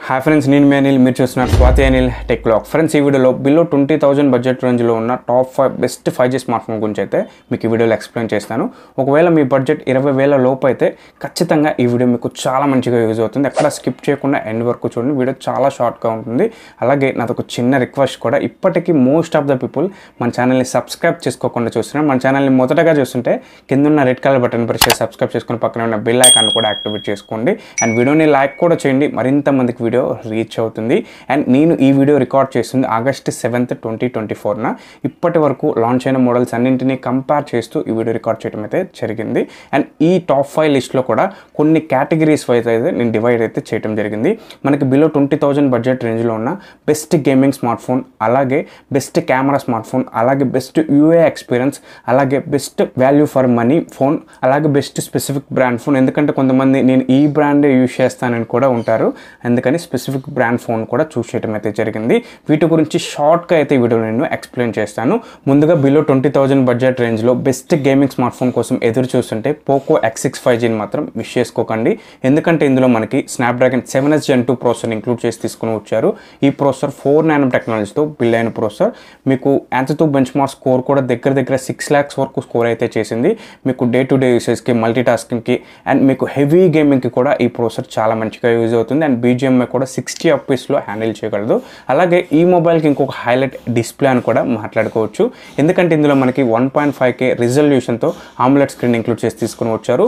Hi friends, నేను మీ అనిల్. మీరు చూస్తున్నారు Swathi Anil tech blog. Friends, ఈ వీడియోలో బిలో 20,000 బడ్జెట్ రేంజ్లో ఉన్న top 5 best 5G smart phone గురించి అయితే మీకు ఈ వీడియోలో ఎక్స్ప్లెయిన్ చేస్తాను. ఒకవేళ మీ బడ్జెట్ 20,000 లోపు అయితే ఖచ్చితంగా ఈ వీడియో మీకు చాలా మంచిగా యూజ్ అవుతుంది. ఎక్కడ స్కిప్ చేయకుండా ఎండ్ వరకు చూడండి. వీడియో చాలా షార్ట్గా ఉంటుంది. అలాగే నాదొక చిన్న రిక్వెస్ట్ కూడా, ఇప్పటికీ మోస్ట్ ఆఫ్ ద పీపుల్ మన ఛానల్ని సబ్స్క్రైబ్ చేసుకోకుండా చూస్తున్నారు. మన ఛానల్ని మొదటగా చూస్తుంటే కింద రెడ్ కలర్ బటన్ ప్రెస్ చేసి సబ్స్క్రైబ్ చేసుకుని పక్కన ఉన్న బెల్ ఐకాన్ కూడా యాక్టివేట్ చేసుకోండి. అండ్ వీడియోని లైక్ కూడా చేయండి, మరింత మందికి వీడియో రీచ్ అవుతుంది. అండ్ నేను ఈ వీడియో రికార్డ్ చేస్తుంది August 7th, 2024న. ఇప్పటి వరకు లాంచ్ అయిన మోడల్స్ అన్నింటినీ కంపేర్ చేస్తూ ఈ వీడియో రికార్డ్ చేయడం అయితే జరిగింది. అండ్ ఈ టాప్ 5 లిస్ట్లో కూడా కొన్ని కేటగిరీస్ వైజ్ అయితే నేను డివైడ్ అయితే చేయడం జరిగింది. మనకి బిలో 20,000 బడ్జెట్ రేంజ్లో ఉన్న బెస్ట్ గేమింగ్ స్మార్ట్ ఫోన్, అలాగే బెస్ట్ కెమెరా స్మార్ట్ ఫోన్, అలాగే బెస్ట్ యూఏ ఎక్స్పీరియన్స్, అలాగే best value for money phone, అలాగే బెస్ట్ స్పెసిఫిక్ బ్రాండ్ ఫోన్. ఎందుకంటే కొంతమంది నేను ఈ బ్రాండే యూజ్ చేస్తానని కూడా ఉంటారు, అందుకని స్పెసిఫిక్ బ్రాండ్ ఫోన్ కూడా చూస్ చేయడం అయితే జరిగింది. వీటి గురించి షార్ట్గా అయితే ఈ వీడియో నేను ఎక్స్ప్లెయిన్ చేస్తాను. ముందుగా బిలో 20,000 బడ్జెట్ రేంజ్లో బెస్ట్ గేమింగ్ స్మార్ట్ ఫోన్ కోసం ఎదురు చూస్తుంటే పోకో X6 5Gని మాత్రం మిస్ చేసుకోకండి. ఎందుకంటే ఇందులో మనకి Snapdragon 7S Gen 2 processor include చేసి తీసుకుని వచ్చారు. ఈ ప్రాసెసర్ 4 nm టెక్నాలజీతో బిల్డ్ అయిన ప్రాసెసర్. మీకు Antutu బెంచ్మార్క్ స్కోర్ కూడా దగ్గర 6 lakhs వరకు స్కోర్ అయితే చేసింది. మీకు డే టు డే యూసేజ్కి, మల్టీ టాస్కింగ్కి అండ్ మీకు హెవీ గేమింగ్కి కూడా ఈ ప్రాసెసర్ చాలా మంచిగా యూజ్ అవుతుంది. అండ్ BGMI కూడా 60 FPS హ్యాండిల్ చేయగలదు. అలాగే ఈ మొబైల్కి ఇంకొక హైలైట్ డిస్ప్లే అని కూడా మాట్లాడుకోవచ్చు. ఎందుకంటే ఇందులో మనకి 1.5K రిజల్యూషన్తో AMOLED స్క్రీన్ ఇంక్లూడ్ చేసి తీసుకుని వచ్చారు.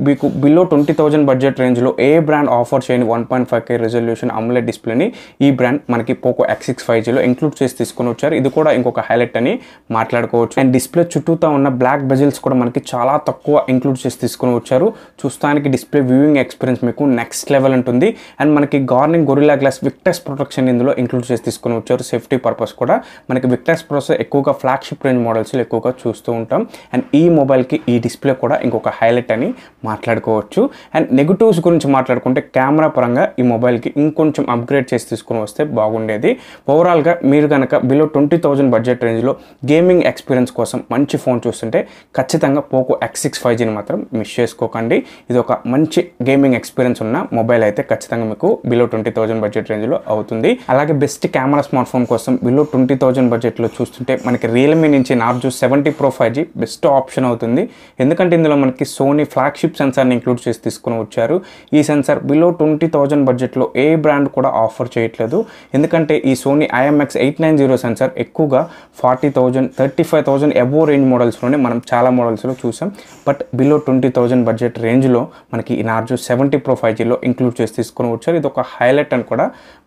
మీకు బిలో 20,000 బడ్జెట్ రేంజ్లో ఏ బ్రాండ్ ఆఫర్ చేయని 1.5K రిజల్యూషన్ AMOLED డిస్ప్లేని ఈ బ్రాండ్ మనకి పోకో X6 5Gలో ఇంక్లూడ్ చేసి తీసుకుని వచ్చారు. ఇది కూడా ఇంకొక హైలైట్ అని మాట్లాడుకోవచ్చు. అండ్ డిస్ప్లే చుట్టూతో ఉన్న బ్లాక్ బెజిల్స్ కూడా మనకి చాలా తక్కువ ఇంక్లూడ్ చేసి తీసుకుని వచ్చారు. చూస్తానికి డిస్ప్లే వ్యూయింగ్ ఎక్స్పీరియన్స్ మీకు నెక్స్ట్ లెవెల్ ఉంటుంది. అండ్ మనకి గార్నింగ్ గొరిల్లా గ్లాస్ విక్టర్స్ ప్రొటెక్షన్ ఇందులో ఇంక్లూడ్ చేసి తీసుకుని వచ్చారు. సేఫ్టీ పర్పస్ కూడా మనకి విక్టర్స్ ప్రాసెసర్ ఎక్కువగా ఫ్లాగ్షిప్ రేంజ్ మోడల్స్లో ఎక్కువగా చూస్తూ ఉంటాం. అండ్ ఈ మొబైల్కి ఈ డిస్ప్లే కూడా ఇంకొక హైలైట్ అని మాట్లాడుకోవచ్చు. అండ్ నెగిటివ్స్ గురించి మాట్లాడుకుంటే కెమెరా పరంగా ఈ మొబైల్కి ఇంకొంచెం అప్గ్రేడ్ చేసి తీసుకుని వస్తే బాగుండేది. ఓవరాల్గా మీరు కనుక బిలో 20,000 బడ్జెట్ రేంజ్లో గేమింగ్ ఎక్స్పీరియన్స్ కోసం మంచి ఫోన్ చూస్తుంటే ఖచ్చితంగా పోకో X6 5Gని మాత్రం మిస్ చేసుకోకండి. ఇది ఒక మంచి గేమింగ్ ఎక్స్పీరియన్స్ ఉన్న మొబైల్ అయితే ఖచ్చితంగా మీకు బిలో 20,000 బడ్జెట్ రేంజ్లో అవుతుంది. అలాగే బెస్ట్ కెమెరా స్మార్ట్ ఫోన్ కోసం బిలో 20,000 బడ్జెట్లో చూస్తుంటే మనకి రియల్మీ నుంచి Narzo 70 Pro 5G best option అవుతుంది. ఎందుకంటే ఇందులో మనకి సోనీ ఫ్లాగ్షిప్ సెన్సార్ని ఇంక్లూడ్ చేసి తీసుకుని వచ్చారు. ఈ సెన్సార్ బిలో 20,000 బడ్జెట్లో ఏ బ్రాండ్ కూడా ఆఫర్ చేయట్లేదు. ఎందుకంటే ఈ సోనీ IMX890 సెన్సార్ ఎక్కువగా 40,000, 35,000 అబోవ్ రేంజ్ మోడల్స్లోనే మనం చాలా మోడల్స్లో చూసాం. బట్ బిలో 20,000 బడ్జెట్ రేంజ్లో మనకి ఈ నార్జో 70 Pro 5Gలో ఇంక్లూడ్ చేసి తీసుకుని వచ్చారు. ఇది ఒక హైలైట్ అని కూడా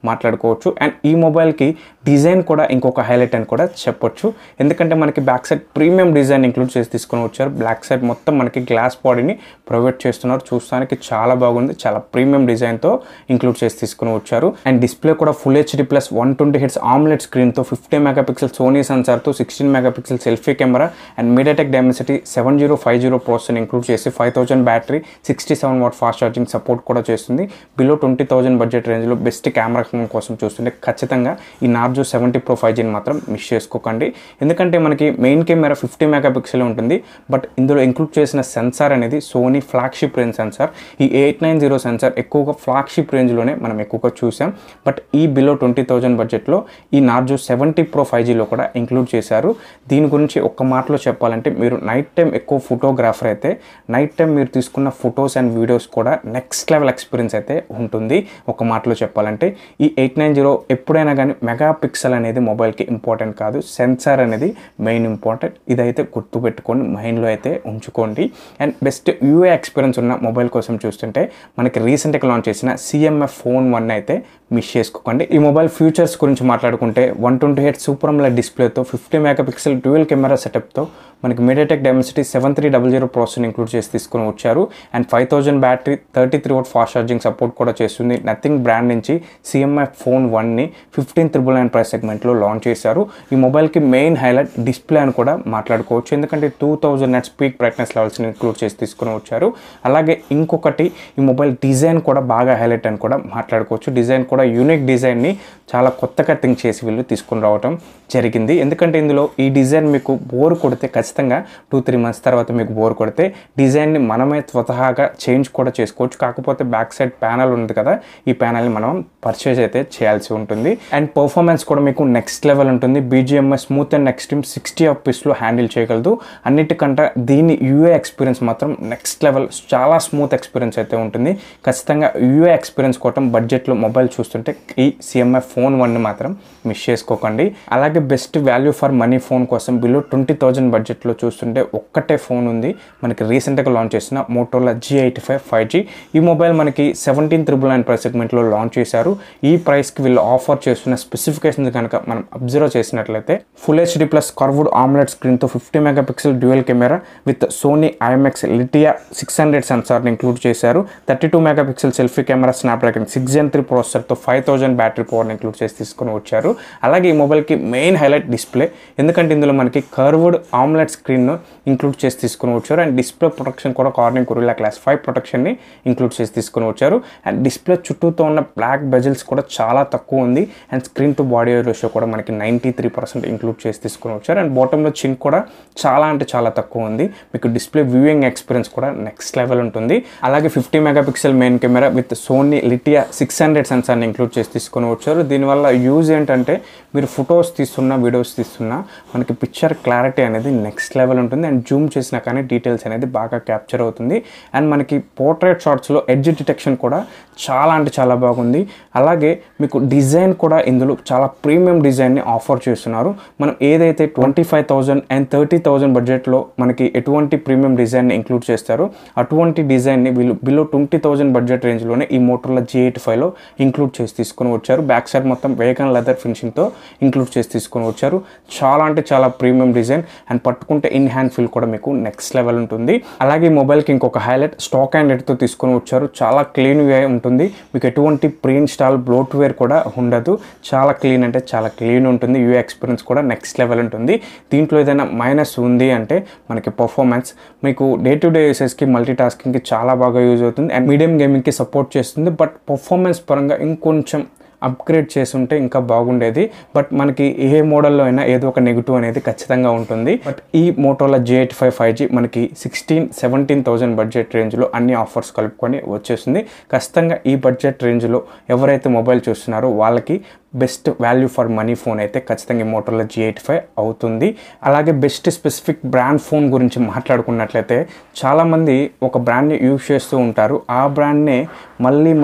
మాట్లాడుకోవచ్చు. అండ్ ఈ మొబైల్కి డిజైన్ కూడా ఇంకొక హైలైట్ అని కూడా చెప్పొచ్చు. ఎందుకంటే మనకి back side premium design include చేసి తీసుకుని వచ్చారు. బ్లాక్ సైడ్ మొత్తం మనకి గ్లాస్ బాడీని ప్రొవైడ్ చేస్తున్నారు. చూస్తానికి చాలా బాగుంది. చాలా ప్రీమియం డిజైన్తో ఇంక్లూడ్ చేసి తీసుకుని వచ్చారు. అండ్ డిస్ప్లే కూడా ఫుల్ HD+ 120Hz AMOLED స్క్రీన్తో 50 MP సోనీ సెన్సార్తో 16 MP selfie camera and MediaTek Dimensity 7050 processor include చేసి 5000 battery, 67 watt fast charging support కూడా చేస్తుంది. బిలో 20,000 బడ్జెట్ రేంజ్లో బెస్ట్ కెమెరా ఫోన్ కోసం చూస్తుంటే ఖచ్చితంగా ఈ నార్జో 70 Pro 5Gని మాత్రం మిస్ చేసుకోకండి. ఎందుకంటే మనకి మెయిన్ కెమెరా 50 MP ఉంటుంది. బట్ ఇందులో ఇంక్లూడ్ చేసిన సెన్సార్ అనేది సోనీ ఫ్లాగ్షిప్ రేంజ్ సెన్సార్. ఈ 890 సెన్సార్ ఎక్కువగా ఫ్లాగ్షిప్ రేంజ్లోనే మనం ఎక్కువగా చూసాం. బట్ ఈ బిలో 20,000 బడ్జెట్లో ఈ నార్జో 70 Pro 5Gలో కూడా ఇంక్లూడ్ చేశారు. దీని గురించి ఒక్క మాటలో చెప్పాలంటే, మీరు నైట్ టైం ఎక్కువ ఫోటోగ్రాఫర్ అయితే నైట్ టైం మీరు తీసుకున్న ఫొటోస్ అండ్ వీడియోస్ కూడా నెక్స్ట్ లెవెల్ ఎక్స్పీరియన్స్ అయితే ఉంటుంది. ఒక మాటలో చెప్పాలంటే ఈ 890 ఎప్పుడైనా కానీ మెగా పిక్సెల్ అనేది మొబైల్కి ఇంపార్టెంట్ కాదు, సెన్సార్ అనేది మెయిన్ ఇంపార్టెంట్. ఇదైతే గుర్తుపెట్టుకొని మైండ్లో అయితే ఉంచుకోండి. అండ్ బెస్ట్ యూఏ ఎక్స్పీరియన్స్ ఉన్న మొబైల్ కోసం చూస్తుంటే మనకి రీసెంట్గా లాంచ్ చేసిన CMF Phone 1 అయితే మిస్ చేసుకోకండి. ఈ మొబైల్ ఫ్యూచర్స్ గురించి మాట్లాడుకుంటే 120Hz సూపర్ AMOLED డిస్ప్లేతో 50 MP డ్యూయల్ కెమెరా సెటప్తో మనకి MediaTek Dimensity 7300 ప్రాసెసర్ ఇంక్లూడ్ చేసి తీసుకుని వచ్చారు. And 5000 battery, 33 watt fast charging support కూడా చేస్తుంది. నథింగ్ బ్రాండ్ నుంచి CMF Phone 1ని 15,999 ప్రైస్ సెగ్మెంట్లో లాంచ్ చేశారు. ఈ మొబైల్కి మెయిన్ హైలైట్ డిస్ప్లే అని కూడా మాట్లాడుకోవచ్చు. ఎందుకంటే 2000 నట్స్ పీక్ బ్రైట్నెస్ లెవెల్స్ని ఇంక్లూడ్ చేసి తీసుకుని వచ్చారు. అలాగే ఇంకొకటి, ఈ మొబైల్ డిజైన్ కూడా బాగా హైలైట్ అని కూడా మాట్లాడుకోవచ్చు. డిజైన్ కూడా యూనిక్ డిజైన్ని చాలా కొత్తగా థింక్ చేసి వీళ్ళు తీసుకుని రావటం జరిగింది. ఎందుకంటే ఇందులో ఈ డిజైన్ మీకు బోర్ కొడితే ఖచ్చితంగా 2-3 మంత్స్ తర్వాత మీకు బోర్ కొడితే డిజైన్ని మనమే స్వతహాగా చేంజ్ కూడా చేసుకోవచ్చు. కాకపోతే బ్యాక్ సైడ్ ప్యానల్ ఉంది కదా, ఈ ప్యానల్ని మనం పర్చేజ్ అయితే చేయాల్సి ఉంటుంది. అండ్ పర్ఫార్మెన్స్ కూడా మీకు నెక్స్ట్ లెవెల్ ఉంటుంది. BGMI smooth and extreme 60 FPS handle చేయగలదు. అన్నిటికంటే దీని యూఐ ఎక్స్పీరియన్స్ మాత్రం నెక్స్ట్ లెవెల్, చాలా స్మూత్ ఎక్స్పీరియన్స్ అయితే ఉంటుంది. ఖచ్చితంగా యూఐ ఎక్స్పీరియన్స్ కోసం బడ్జెట్లో మొబైల్ చూస్తుంటే ఈ CMI ఫోన్ 1ని మాత్రం మిస్ చేసుకోకండి. అలాగే best value for money phone కోసం బిలో 20,000 బడ్జెట్లో చూస్తుంటే ఒక్కటే ఫోన్ ఉంది, మనకి రీసెంట్గా లాంచ్ చేసిన మోటోరోలా G85 5G. ఈ మొబైల్ మనకి 17,999 ప్రైస్ సెగ్మెంట్లో లాంచ్ చేశారు. ఈ ప్రైస్కి వీళ్ళు ఆఫర్ చేస్తున్న స్పెసిఫికేషన్స్ కనుక మనం అబ్జర్వ్ చేసినట్లయితే ఫుల్ HD+ కర్వ్డ్ ఆమ్లెట్ స్క్రీన్తో 50 MP dual camera with Sony IMX Lytia 600 సెన్సార్ని ఇంక్లూడ్ చేశారు. 32 MP selfie camera, Snapdragon 6 Gen 3 ప్రాసెసర్తో 5000 బ్యాటరీ పవర్ని ఇంక్లూడ్ చేసి తీసుకొని వచ్చారు. అలాగే ఈ మొబైల్కి మెయిన్ హైలైట్ డిస్ప్లే, ఎందుకంటే ఇందులో మనకి కర్వ్డ్ ఆమ్లెట్ స్క్రీన్ ఇంక్లూడ్ చేసి తీసుకొని వచ్చారు. అండ్ డిస్ప్లే ప్రొటెక్షన్ కూడా కార్నింగ్ గొరిల్లా గ్లాస్ 5 ప్రొటెక్షన్ని ఇంక్లూడ్ చేసి తీసుకొని వచ్చారు. అండ్ డిస్ప్లే చుట్టూతో ఉన్న బ్లాక్ బెజిల్స్ కూడా చాలా తక్కువ ఉంది. And screen to body ratio కూడా మనకి 93% ఇంక్లూడ్ చేసి తీసుకొని వచ్చారు. అండ్ బాటంలో చిన్ కూడా చాలా అంటే చాలా తక్కువ ఉంది. మీకు డిస్ప్లే వ్యూయింగ్ ఎక్స్పీరియన్స్ కూడా నెక్స్ట్ లెవెల్ ఉంటుంది. అలాగే 50 MP main camera with Sony Lytia 600 సెన్సార్ని ఇంక్లూడ్ చేసి తీసుకొని వచ్చారు. దీనివల్ల యూజ్ ఏంటంటే మీరు ఫొటోస్ తీస్తున్నా, వీడియోస్ తీస్తున్నా మనకి పిక్చర్ క్లారిటీ అనేది నెక్స్ట్ లెవెల్ ఉంటుంది. అండ్ జూమ్ చేసినా కానీ డీటెయిల్స్ అనేది బాగా క్యాప్చర్ అవుతుంది. అండ్ మనకి పోర్ట్రేట్ షాట్స్లో ఎడ్జ్ డిటెక్షన్ కూడా చాలా అంటే చాలా బాగుంది. అలాగే మీకు డిజైన్ కూడా ఇందులో చాలా ప్రీమియం డిజైన్ని ఆఫర్ చేస్తున్నారు. మనం ఏదైతే 25,000 అండ్ 30,000 బడ్జెట్లో మనకి ఎటువంటి ప్రీమియం డిజైన్ని ఇంక్లూడ్ చేస్తారో అటువంటి డిజైన్ని వీళ్ళు బిలో 20,000 బడ్జెట్ రేంజ్లోనే ఈ మోటోరోలా G85లో ఇంక్లూడ్ చేసి తీసుకొని వచ్చారు. బ్యాక్ సైడ్ మొత్తం వేగన్ లెదర్ ఫినిషింగ్తో ఇంక్లూడ్ చేసి తీసుకొని వచ్చారు. చాలా అంటే చాలా ప్రీమియం డిజైన్. అండ్ పట్టుకుంటే ఇన్ హ్యాండ్ ఫీల్ కూడా మీకు నెక్స్ట్ లెవెల్ ఉంటుంది. అలాగే ఈ మొబైల్కి ఇంకొక హైలైట్ స్టాక్ అండ్ ఎడ్తో తీసుకొని వచ్చారు. చాలా క్లీన్ వే ఉంటుంది. మీకు ఎటువంటి ప్రీ ఇన్స్టాల్ బ్లోట్వేర్ కూడా ఉండదు. చాలా క్లీన్ అంటే చాలా క్లీన్ ఉంటుంది. యూఐ ఎక్స్పీరియన్స్ కూడా నెక్స్ట్ లెవెల్ ఉంటుంది. దీంట్లో ఏదైనా మైనస్ ఉంది అంటే మనకి పర్ఫార్మెన్స్, మీకు డే టు డే యూసేజ్కి మల్టీ టాస్కింగ్కి చాలా బాగా యూజ్ అవుతుంది. అండ్ మీడియం గేమింగ్కి సపోర్ట్ చేస్తుంది. బట్ పర్ఫార్మెన్స్ పరంగా ఇంకొంచెం అప్గ్రేడ్ చేస్తుంటే ఇంకా బాగుండేది. బట్ మనకి ఏ మోడల్లో అయినా ఏదో ఒక నెగిటివ్ అనేది ఖచ్చితంగా ఉంటుంది. బట్ ఈ మోటోరోలా G85 5G మనకి 16-17,000 బడ్జెట్ రేంజ్లో అన్ని ఆఫర్స్ కలుపుకొని వచ్చేస్తుంది. ఖచ్చితంగా ఈ బడ్జెట్ రేంజ్లో ఎవరైతే మొబైల్ చూస్తున్నారో వాళ్ళకి best value for money phone అయితే ఖచ్చితంగా ఈ మోటోరోలా G85 అవుతుంది. అలాగే బెస్ట్ స్పెసిఫిక్ బ్రాండ్ ఫోన్ గురించి మాట్లాడుకున్నట్లయితే చాలామంది ఒక బ్రాండ్ని యూజ్ చేస్తూ ఉంటారు. ఆ బ్రాండ్నే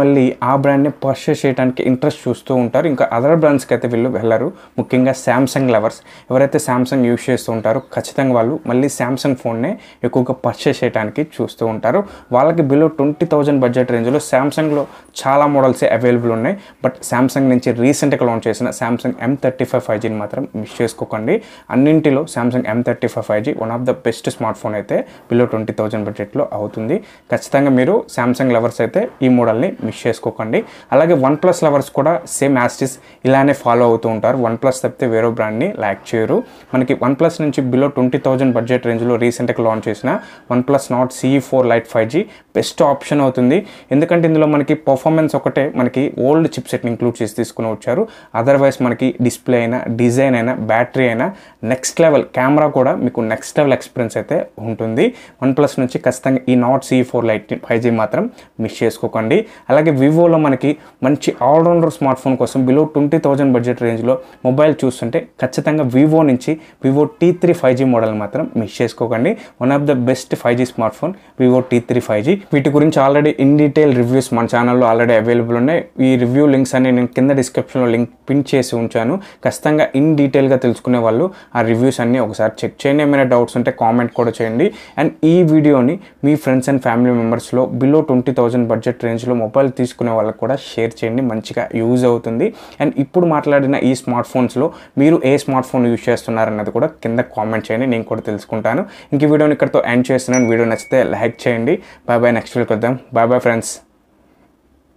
మళ్ళీ ఆ బ్రాండ్ని పర్చేస్ చేయడానికి ఇంట్రెస్ట్ చూస్తూ ఉంటారు. ఇంకా అదర్ బ్రాండ్స్కి అయితే వీళ్ళు వెళ్ళరు. ముఖ్యంగా శాంసంగ్ లవర్స్ ఎవరైతే శాంసంగ్ యూజ్ చేస్తూ ఉంటారో ఖచ్చితంగా వాళ్ళు మళ్ళీ శాంసంగ్ ఫోన్నే ఎక్కువగా పర్చేస్ చేయడానికి చూస్తూ ఉంటారు. వాళ్ళకి బిలో 20,000 బడ్జెట్ రేంజ్లో శాంసంగ్లో చాలా మోడల్సే అవైలబుల్ ఉన్నాయి. బట్ శాంసంగ్ నుంచి రీసెంట్గా లాంచ్ చేసిన శాంసంగ్ M35 5Gని మాత్రం మిస్ చేసుకోకండి. అన్నింటిలో Samsung M35 5G one of the best smart phone అయితే బిలో 20,000 బడ్జెట్లో అవుతుంది. ఖచ్చితంగా మీరు శాంసంగ్ లవర్స్ అయితే ఈ మోడల్ని మిస్ చేసుకోకండి. అలాగే OnePlus లవర్స్ కూడా సేమ్ యాస్టిస్ ఇలానే ఫాలో అవుతూ ఉంటారు. OnePlus తప్పితే వేరే బ్రాండ్ని ల్యాక్ చేయరు. మనకి OnePlus నుంచి బిలో 20,000 బడ్జెట్ రేంజ్లో రీసెంట్గా లాంచ్ చేసిన OnePlus Nord CE4 Lite 5G best option అవుతుంది. ఎందుకంటే ఇందులో మనకి పర్ఫార్మెన్స్ ఒకటే మనకి ఓల్డ్ చిప్ సెట్ని ఇంక్లూడ్ చేసి తీసుకుని వచ్చారు. అదర్వైజ్ మనకి డిస్ప్లే అయినా, డిజైన్ అయినా, బ్యాటరీ అయినా నెక్స్ట్ లెవెల్, కెమెరా కూడా మీకు నెక్స్ట్ లెవెల్ ఎక్స్పీరియన్స్ అయితే ఉంటుంది. OnePlus నుంచి ఖచ్చితంగా ఈ Nord CE4 Lite 5G మాత్రం మిస్ చేసుకోకండి. అలాగే వివోలో మనకి మంచి ఆల్రౌండర్ స్మార్ట్ ఫోన్ కోసం బిలో 20,000 బడ్జెట్ రేంజ్లో మొబైల్ చూస్తుంటే ఖచ్చితంగా వివో నుంచి వివో T3 5G మోడల్ మాత్రం మిస్ చేసుకోకండి. One of the best 5G smart phone Vivo T3 5G. వీటి గురించి ఆల్రెడీ ఇన్ డీటెయిల్ రివ్యూస్ మన ఛానల్లో ఆల్రెడీ అవైలబుల్ ఉన్నాయి. ఈ రివ్యూ లింక్స్ అన్ని నేను కింద డిస్క్రిప్షన్లో లింక్ పిన్ చేసి ఉంచాను. ఖచ్చితంగా ఇన్ డీటెయిల్గా తెలుసుకునే వాళ్ళు ఆ రివ్యూస్ అన్నీ ఒకసారి చెక్ చేయండి. ఏమైనా డౌట్స్ ఉంటే కామెంట్ కూడా చేయండి. అండ్ ఈ వీడియోని మీ ఫ్రెండ్స్ అండ్ ఫ్యామిలీ మెంబర్స్లో బిలో 20,000 బడ్జెట్ రేంజ్లో మొబైల్ తీసుకునే వాళ్ళకి కూడా షేర్ చేయండి. మంచిగా యూజ్ అవుతుంది. అండ్ ఇప్పుడు మాట్లాడిన ఈ స్మార్ట్ ఫోన్స్లో మీరు ఏ స్మార్ట్ ఫోన్ యూజ్ చేస్తున్నారన్నది కూడా కింద కామెంట్ చేయండి, నేను కూడా తెలుసుకుంటాను. ఇంక ఈ వీడియోని ఇక్కడితో ఎండ్ చేస్తున్నాను. వీడియో నచ్చితే లైక్ చేయండి. బాయ్ బాయ్, నెక్స్ట్ వీడియోకి వద్దాం. Bye bye friends.